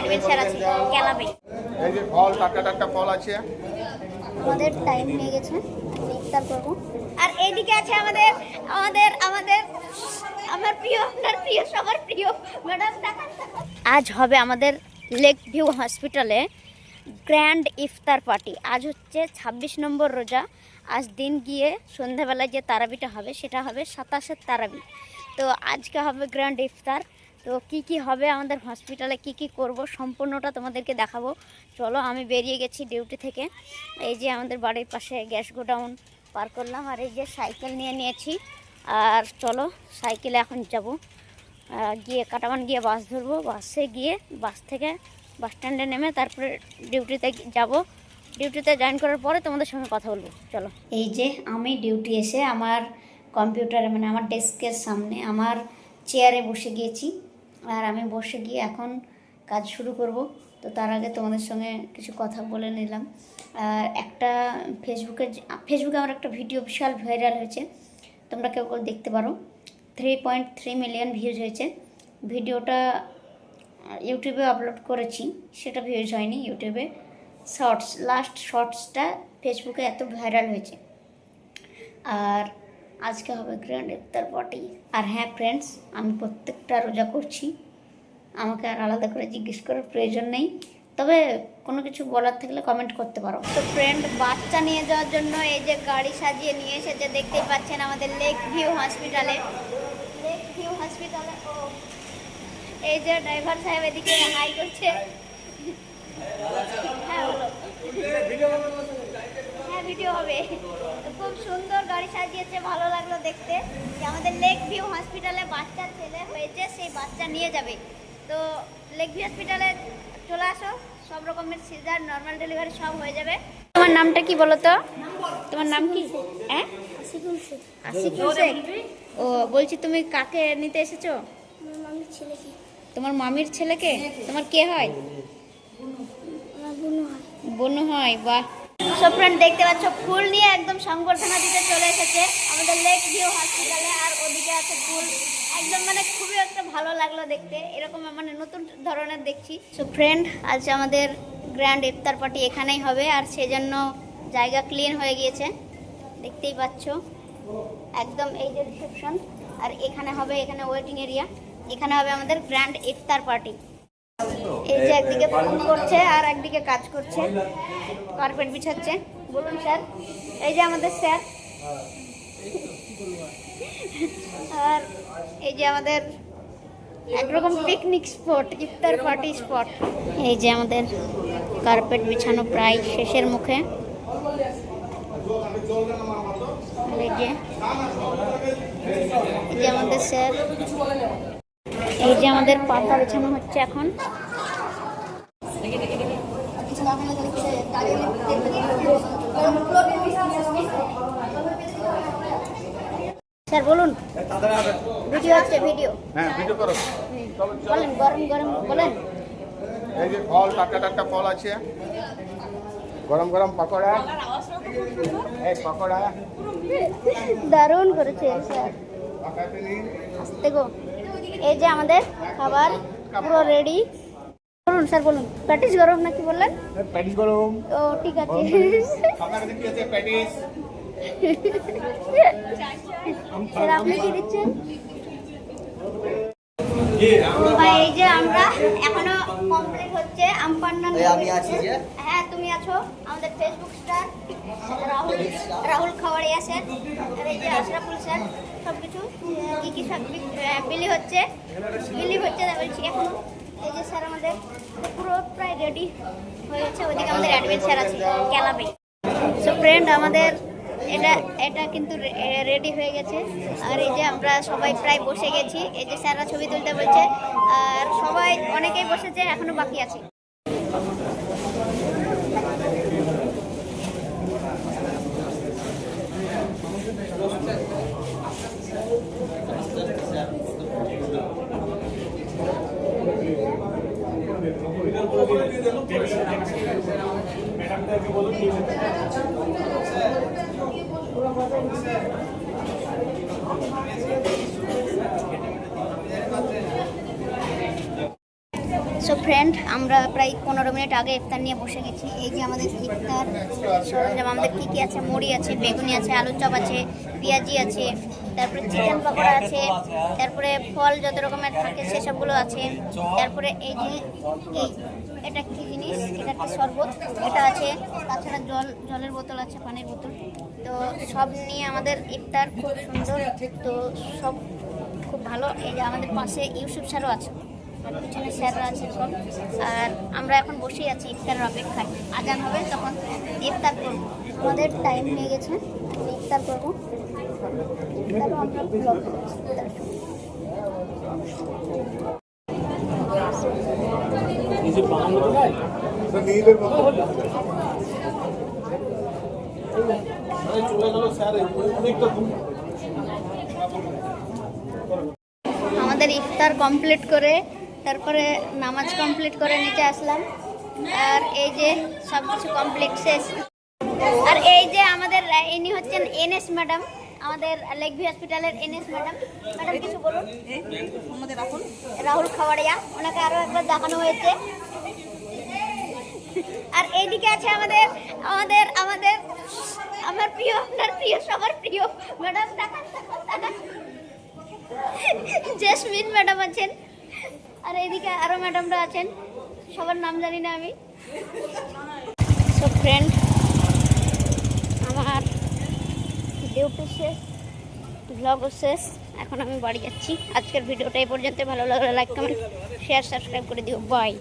Adventure আছে ক্যালাবে। এই যে ফল, টাটকা টাটকা ফল আছে। আমাদের টাইম হয়ে গেছে, ইফতার করব। আর এইদিকে আছে আমাদের আমাদের আমাদের আমার প্রিয়, আপনার প্রিয়, সবার প্রিয় ম্যাডাম। আজ হবে আমাদের লেক ভিউ হসপিটালে গ্র্যান্ড ইফতার পার্টি। আজ হচ্ছে 26 নম্বর রোজা। আজ দিন গিয়ে সন্ধ্যাবেলায় যে তারাবিটা হবে সেটা হবে 27-এর তারাবি। তো আজকে হবে গ্র্যান্ড ইফতার। তো কি কি হবে আমাদের হসপিটালে, কি কি করব সম্পূর্ণটা তোমাদেরকে দেখাবো। চলো, আমি বেরিয়ে গেছি ডিউটি থেকে। এই যে আমাদের বাড়ির পাশে গ্যাস গোডাউন পার করলাম, আর এই যে সাইকেল নিয়ে নিয়েছি। আর চলো সাইকেলে এখন যাব, গিয়ে কাটামান গিয়ে বাস ধরবো। বাসে গিয়ে বাস থেকে বাস স্ট্যান্ডে নেমে তারপরে ডিউটিতে যাব। ডিউটিতে জয়েন করার পরে তোমাদের সঙ্গে কথা বলবো। চলো, এই যে আমি ডিউটি এসে আমার কম্পিউটারে মানে আমার ডেস্কের সামনে আমার চেয়ারে বসে গিয়েছি। আর আমি বসে গিয়ে এখন কাজ শুরু করব। তো তার আগে তোমাদের সঙ্গে কিছু কথা বলে নিলাম। আর একটা ফেসবুকে আমার একটা ভিডিও বিশাল ভাইরাল হয়েছে, তোমরা কেউ কেউ দেখতে পারো। 3.3 মিলিয়ন ভিউজ হয়েছে। ভিডিওটা ইউটিউবে আপলোড করেছি, সেটা ভিউজ হয়নি ইউটিউবে। লাস্ট শর্টসটা ফেসবুকে এত ভাইরাল হয়েছে। আর আজকে হবে গ্র্যান্ড ইফতার পার্টি। আর হ্যাঁ ফ্রেন্ডস, আমি প্রত্যেকটা রোজা করছি, আমাকে আর আলাদা করে জিজ্ঞেস করার প্রয়োজন নেই। তবে কোনো কিছু বলার থাকলে কমেন্ট করতে পারো। তো ফ্রেন্ড, বাচ্চা নিয়ে যাওয়ার জন্য এই যে গাড়ি সাজিয়ে নিয়ে এসেছে, দেখতেই পাচ্ছেন আমাদের লেক ভিউ হসপিটালে। ও এই যে ড্রাইভার সাহেব এদিকে হাই করছে। হ্যাঁ বলো। হ্যাঁ ভিডিও হবে। তো খুব সুন্দর গাড়ি সাজিয়েছে, ভালো লাগলো দেখতে। যে আমাদের লেক ভিউ হসপিটালে বাচ্চা ছেলে হয়েছে, সেই বাচ্চা নিয়ে যাবে। তো লেক ভিউ হসপিটালে চলে আসো, সব রকমের সিজার, নর্মাল ডেলিভারি সব হয়ে যাবে। তোমার নামটা কি বলো তো? তোমার নাম কি? হ্যাঁ, আশিকুল শেখ। ও বলছি, তুমি কাকে নিতে এসেছো? তোমার মামির ছেলেকে। তোমার কে হয়? বোন হয়। বাহ। সব ফ্রেন্ড দেখতে পাচ্ছ, ফুল নিয়ে একদম সংবর্ধনা দিতে চলে এসেছে আমাদের লেক ভিউ হসপিটালে। আর ওদিকে আছে ফুল, একদম মানে খুবই একটা ভালো লাগলো দেখতে। এরকম মানে নতুন ধরনের দেখছি। সো ফ্রেন্ড, আজ আমাদের গ্র্যান্ড ইফতার পার্টি এখানেই হবে। আর সেজন্য জায়গা ক্লিন হয়ে গিয়েছে, দেখতেই পাচ্ছ একদম। এই যে রিসেপশন, আর এখানে হবে, এখানে ওয়েটিং এরিয়া, এখানে হবে আমাদের গ্র্যান্ড ইফতার পার্টি। এই যে একদিকে ফোন করছে আর একদিকে কাজ করছে, কার্পেট বিছাচ্ছে। বলুন স্যার। এই যে আমাদের স্যার। আর এই যে আমাদের একরকম পিকনিক স্পট, ইফতার পার্টি স্পট। এই যে আমাদের কার্পেট বিছানো প্রায় শেষের মুখে। এই যে আমাদের স্যার। এই যে আমাদের পাতা বিছানো হচ্ছে এখন। স্যার বলুন। ভিডিও হচ্ছে, ভিডিও। হ্যাঁ, ভিডিও করো। বলেন, গরম গরম বলেন। এই যে ফল, টাটকা টাটকা ফল আছে। গরম গরম পকোড়া। এই পকোড়া দারুণ করেছে স্যার। আস্তে গো। এই যে আমাদের খাবার পুরো রেডি। বলুন স্যার, বলুন। প্যাটিস গরম নাকি বললেন? প্যাটিস গরম। ও ঠিক আছে। আপনার কাছে কি আছে? প্যাটিস। স্যার আপনি কি দিচ্ছেন? এই যে আমরা এখনো কমপ্লিট হচ্ছে। আমি আছি যে। হ্যাঁ তুমি আছো। আমাদের ফেসবুক স্টার রাহুল খাওয়ারিয়া স্যার, আর এই যে আশরাফুল স্যার। সবকিছু কি কি সব বিলি হচ্ছে বলছি এখন। এই যে স্যার আমাদের পুরো প্রায় রেডি হয়েছে। ওইদিকে আমাদের অ্যাডভেঞ্চার আছে ক্যালাবে। সো ফ্রেন্ড, আমাদের এটা কিন্তু রেডি হয়ে গেছে। আর এই যে আমরা সবাই প্রায় বসে গেছি। এই যে স্যাররা ছবি তুলতে বলছে, আর সবাই অনেকেই বসেছে, এখনো বাকি আছে। সো ফ্রেন্ড, আমরা প্রায় 15 মিনিট আগে ইফতার নিয়ে বসে গেছি। এই যে আমাদের ইফতার সরঞ্জাম, আমাদের কী কী আছে, মুড়ি আছে, বেগুনি আছে, আলুর চপ আছে, পেঁয়াজি আছে, তারপরে চিকেন পকোড়া আছে, তারপরে ফল যত রকমের থাকে সেসবগুলো আছে, তারপরে এই যে এটা কী জিনিস, এটা একটা শরবত, এটা আছে, তাছাড়া জলের বোতল আছে, পানির বোতল। তো সব নিয়ে আমাদের ইফতার খুব সুন্দর, তো সব খুব ভালো। এই যে আমাদের পাশে ইউসুফ স্যারও আছে, আর পিছনে স্যাররা আছে সব। আর আমরা এখন বসেই আছি ইফতারের অপেক্ষায়, আজান হবে তখন ইফতার করবো। আমাদের টাইম হয়ে গেছে, ইফতার করবো। ইফতারও আমরা ব্লগ করছি, ইফতার আমাদের ইফতার কমপ্লিট করে তারপরে নামাজ কমপ্লিট করে নিচে আসলাম। আর এই যে সব কিছু কমপ্লিট শেষ। আর এই যে আমাদের ইনি হচ্ছেন এনএস ম্যাডাম, আমাদের লেকভি হসপিটালের এনএস ম্যাডাম। ম্যাডাম কিছু বলুন। রাহুল খাওয়াড়িয়া, ওনাকে আরও একবার দেখানো হয়েছে। আর এইদিকে আছে আমাদের আমাদের আমাদের আমার প্রিয়, আপনার প্রিয়, সবার প্রিয় ম্যাডাম, জেসমিন ম্যাডাম আছেন। আর এইদিকে আরও ম্যাডামরা আছেন, সবার নাম জানি না আমি। সো ফ্রেন্ড, আমার ডিউটি শেষ, ব্লগও শেষ, এখন আমি বাড়ি যাচ্ছি। আজকের ভিডিওটা এই পর্যন্ত। ভালো লাগলে লাইক, কমেন্ট, শেয়ার, সাবস্ক্রাইব করে দিও। বাই।